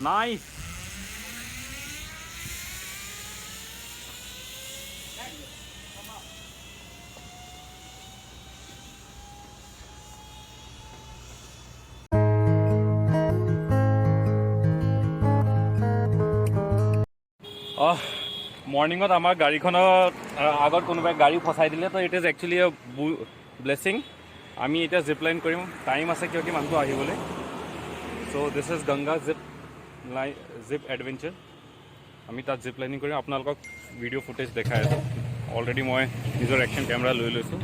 Nice. মৰ্ণিঙত আমাৰ গাড়ীখনৰ আগত কোনোবাই গাড়ী ফচাই দিলে, তো it is actually A blessing. আমি এতিয়া জিপ লাইন কৰিম, টাইম আছে কিয় কি মানুহটো আহিবলৈ। So' this is Ganga jeep adventure. আমি তাত জিপ লাইনিং কৰিম, আপোনালোকক ভিডিঅ' ফুটেজ দেখাই আছোঁ। অলৰেডি মই নিজৰ একশ্যন কেমেৰা লৈ লৈছোঁ।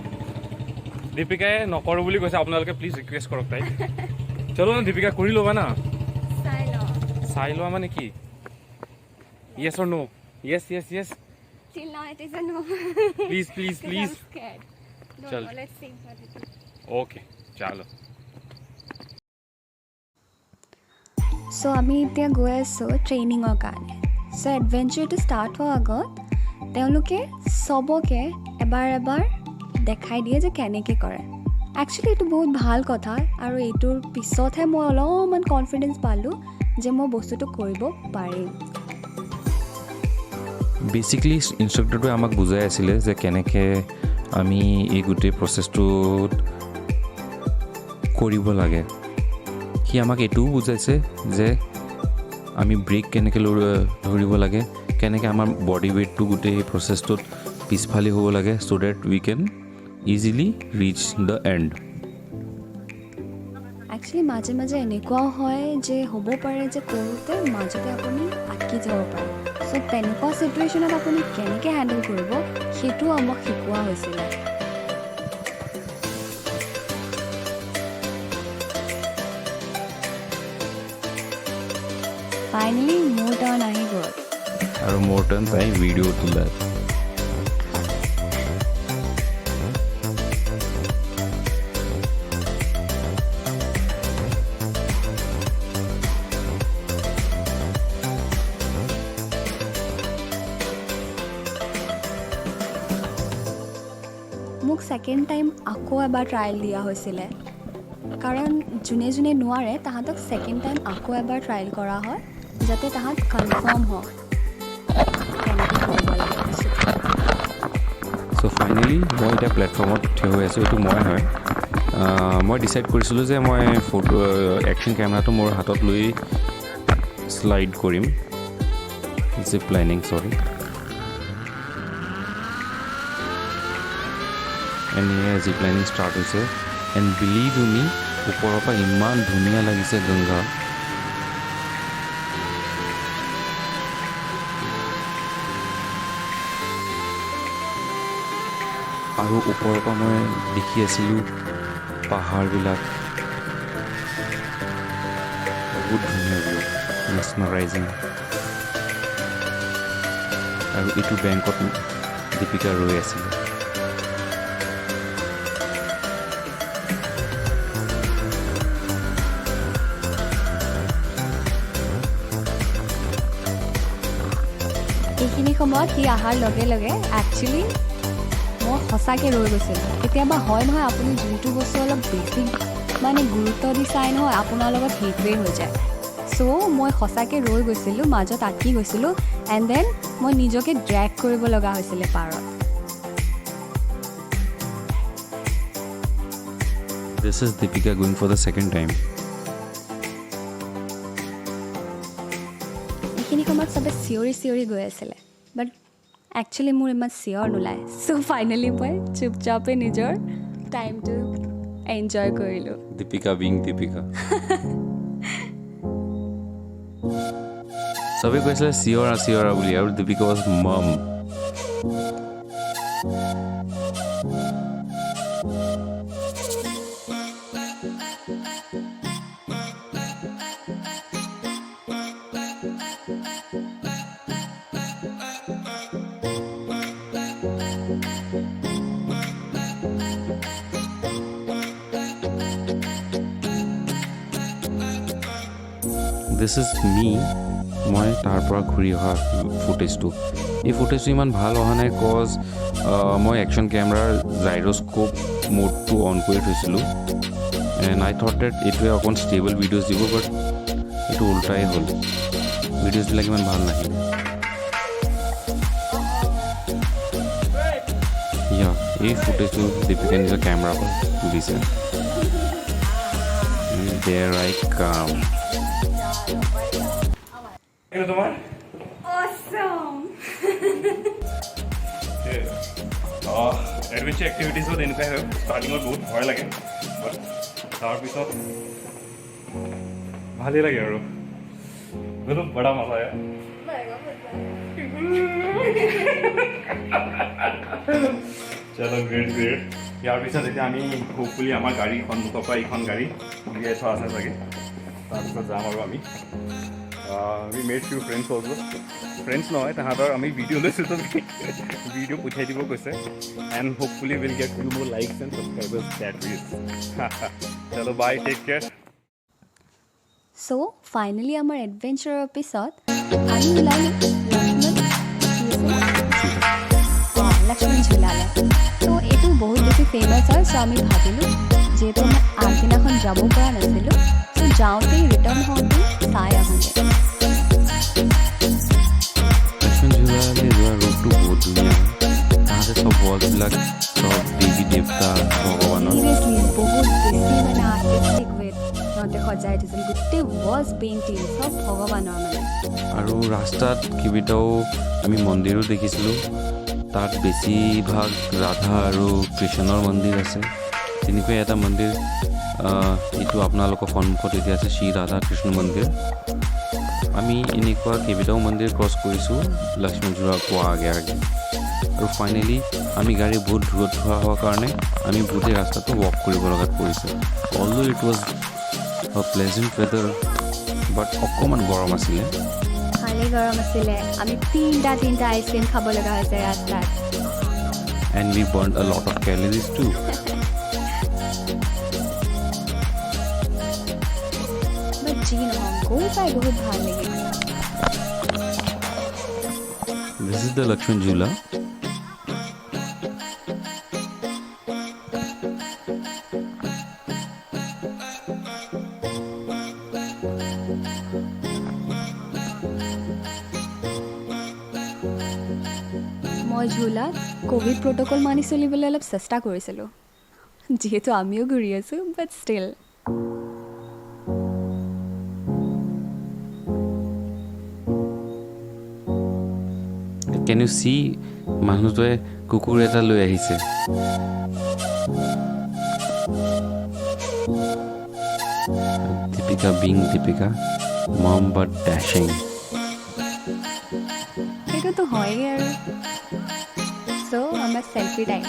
দীপিকাই নকৰোঁ বুলি কৈছে, আপোনালোকে প্লিজ ৰিকুৱেষ্ট কৰক তাইক। চলো না দীপিকা, কৰি ল'বা না। চাই লোৱা মানে কি? য়েছ অৰ নো? Yes. Till now it is a no. Please. I'm scared. Chal. Let's see what it is. Okay, chalo. So আমি এতিয়া গৈ আছোঁ ট্ৰেইনিঙৰ কাৰণে। চ' এডভেঞ্চাৰটো ষ্টাৰ্ট হোৱাৰ আগত তেওঁলোকে চবকে এবাৰ দেখাই দিয়ে যে কেনেকৈ কৰে। একচুৱেলি এইটো বহুত ভাল কথা, আৰু এইটোৰ পিছতহে মই অলপমান কনফিডেঞ্চ পালোঁ যে মই বস্তুটো কৰিব পাৰিম। বেচিকলি ইনষ্ট্ৰাক্টৰটোৱে আমাক বুজাই আছিলে যে কেনেকৈ আমি এই গোটেই প্ৰচেছটোত কৰিব লাগে। সি আমাক এইটোও বুজাইছে যে আমি ব্ৰেক কেনেকৈ ধৰিব লাগে, কেনেকৈ আমাৰ বডি ৱেইটটো গোটেই প্ৰচেছটোত পিছফালে হ'ব লাগে, so' that we can easily reach the end. Actually মাজে মাজে এনেকুৱাও হয় যে হ'ব পাৰে যে কৰোঁতে মাজতে আপুনি আটকি যাব পাৰে। চ' তেনেকুৱা চিটুৱেশ্যনত আপুনি কেনেকৈ হেণ্ডেল কৰিব সেইটোও আমাক শিকোৱা হৈছিলে। ফাইনেলি মোৰ টাৰ্ণ আহি গ'ল, আৰু মোৰ টাৰ্ণ তাই ভিডিঅ' তোলা। মোক ছেকেণ্ড টাইম আকৌ এবাৰ ট্ৰায়েল দিয়া হৈছিলে, কাৰণ যোনে নোৱাৰে তাহাঁতক ছেকেণ্ড টাইম আকৌ এবাৰ ট্ৰায়েল কৰা হয় যাতে তাহাঁত কনফাৰ্ম হয় কেনেকৈ কৰিব লাগে। চ' ফাইনেলি মই এতিয়া প্লেটফৰ্মত থিয় হৈ আছোঁ। এইটো মই হয়। মই ডিচাইড কৰিছিলোঁ যে মই একশ্যন কেমেৰাটো মোৰ হাতত লৈ শ্লাইড কৰিম, জিপ লাইনিং এনেকৈ জিপ লাইনিং ষ্টাৰ্ট হৈছে। এণ্ড বিলিভ মি, ওপৰৰ পৰা ইমান ধুনীয়া লাগিছে গংগা। আৰু ওপৰৰ পৰা মই দেখি আছিলোঁ পাহাৰবিলাক, বহুত ধুনীয়া ভিউ, মেছমাৰাইজিং। আৰু এইটো বেংকত দীপিকা ৰৈ আছিলে। এইখিনি সময়ত সি অহাৰ লগে লগে একচুৱেলি মই সঁচাকৈ ৰৈ গৈছিলোঁ। কেতিয়াবা হয় নহয়, আপুনি যোনটো বস্তু অলপ বেছি মানে গুৰুত্ব দি চাই নহয়, আপোনাৰ লগত সেইটোৱেই হৈ যায়। চ' মই সঁচাকৈ ৰৈ গৈছিলোঁ, মাজত আটকি গৈছিলোঁ, এণ্ড দেন মই নিজকে ড্ৰেগ কৰিব লগা হৈছিলে পাৰত। This is Deepika going for the second time. এইখিনি সময়ত চবে চিঞৰি গৈ আছিলে, বাট একচুৱেলি মোৰ ইমান চিঞৰ নোলায়। চ' ফাইনেলি মই চুপচাপে নিজৰ টাইমটো এনজয় কৰিলোঁ। Deepika being Deepika. চবে কৈছিলে চিঞৰা বুলি, আৰু Deepika was mum. This is me. মই তাৰ পৰা ঘূৰি অহা ফুটেজটো। এই ফুটেজটো ইমান ভাল অহা নাই কজ মই একশ্যন কেমেৰাৰ জাইৰস্কোপ মোডটো অন কৰি থৈছিলোঁ, এণ্ড আই থট ডেট এইটোৱে অকণ ষ্টেবল ভিডিঅ'জ দিব, বাট এইটো উল্টাই হ'ল, ভিডিঅ'ছবিলাক ইমান ভাল নাহিলে। ইয়া, এই ফুটেজটো দীপিকা নিজৰ কেমেৰাৰ পৰা তুলিছে। There I come. তোমাৰ এডভেঞ্চাৰ এক্টিভিটিজত এনেকুৱাই হয়, ষ্টাৰ্টিঙত বহুত ভয় লাগে, বাট তাৰপিছত ভালেই লাগে আৰু বহুত বৰা মজা আয়া। চলো গ্ৰেট গ্ৰেট। ইয়াৰ পিছত এতিয়া আমি হোপফুলি আমাৰ গাড়ী সন্মুখৰ পৰা এইখন গাড়ী উলিয়াই থোৱা আছে চাগে, তাৰপিছত যাম আৰু আমি we made few friends also. Friends নহয়, তাহাঁতৰ আমি ভিডিঅ' লৈছোঁ, তো ভিডিঅ' পঠিয়াই দিব কৈছে, and hopefully will get few more likes and subscribers that is. চলো bye, take care. So' finally আমাৰ এডভেঞ্চাৰৰ পিছত আমি ওলালোঁ লক্ষ্মণ ঝুলালে। ত' এইটো বহুত বেছি ফেমাছ হয়, চ' আমি ভাবিলোঁ যিহেতু আমি আগদিনাখন যাব পৰা নাছিলোঁ, চ' যাওঁতেই ৰিটাৰ্ণ হওঁতে চাই আহোঁগৈ। লক্ষ্মণ ঝুলালে যোৱা ৰোডটো বহুত ধুনীয়া, তাহাঁতে চব ৱালছবিলাক চব দেৱী দেৱতা ভগৱানৰ চিৰিয়াছলি বহুত বেছি মানে আৰ্টিষ্টিক ৱেত সিহঁতে সজাই দিছিল, গোটেই ৱালছ পেইণ্টিং চব ভগৱানৰ মানে। আৰু ৰাস্তাত কেইবাটাও আমি মন্দিৰো দেখিছিলোঁ, তাত বেছিভাগ ৰাধা আৰু কৃষ্ণৰ মন্দিৰ আছে। তেনেকৈ এটা মন্দিৰ এইটো আপোনালোকৰ সন্মুখত এতিয়া আছে, শ্ৰী ৰাধা কৃষ্ণ মন্দিৰ। আমি এনেকুৱা কেইবাটাও মন্দিৰ ক্ৰছ কৰিছোঁ লক্ষ্মণ ঝুলা পোৱা আগে আগে, আৰু ফাইনেলি আমি গাড়ী বহুত দূৰত থোৱা হোৱাৰ কাৰণে আমি গোটেই ৰাস্তাটো ৱাক কৰিব লগাত পৰিছোঁ। অলদো ইট ৱাজ প্লেজেণ্ট ৱেডাৰ, বাট অকণমান গৰম আছিলে। ভালেই গৰম আছিলে, আমি তিনিটা আইচক্ৰীম খাব লগা হৈছে ৰাস্তাত। And we burned a lot of calories too. বাট যি নহওক গৈ পাই বহুত ভাল লাগিল। This is the Lakshman Jhula. মই ঝুলাত ক'ভিড প্ৰট'কল মানি চলিবলৈ অলপ চেষ্টা কৰিছিলোঁ, যিহেতু আমিও ঘূৰি আছোঁ, but still. Can you see মানুহটোৱে কুকুৰ এটা লৈ আহিছে? Deepika being Deepika, mom but dashing. সেইটোতো হয়েই আৰু। চ' আমাৰ চেলফি টাইম।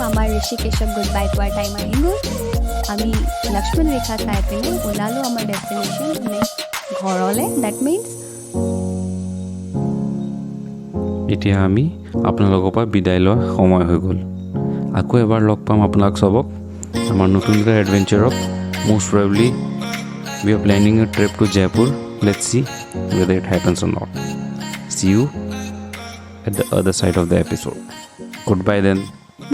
আমাৰ ঋষিকেশক গুড বাই কোৱাৰ টাইম আহি গ'ল। আমি লক্ষ্মণ ৰেখা চাই পিনে ওলালোঁ আমাৰ ডেষ্টিনেশ্যন নেক্সট ঘৰলৈ। ডেট মিনছ এতিয়া আমি আপোনালোকৰ পৰা বিদায় লোৱা সময় হৈ গ'ল। আকৌ এবাৰ লগ পাম আপোনাক চবক আমাৰ নতুন এটা এডভেঞ্চাৰত। Most probably we are planning a trip to Jaipur. Let's see whether it happens or not. See you at the other side of the episode. Goodbye then.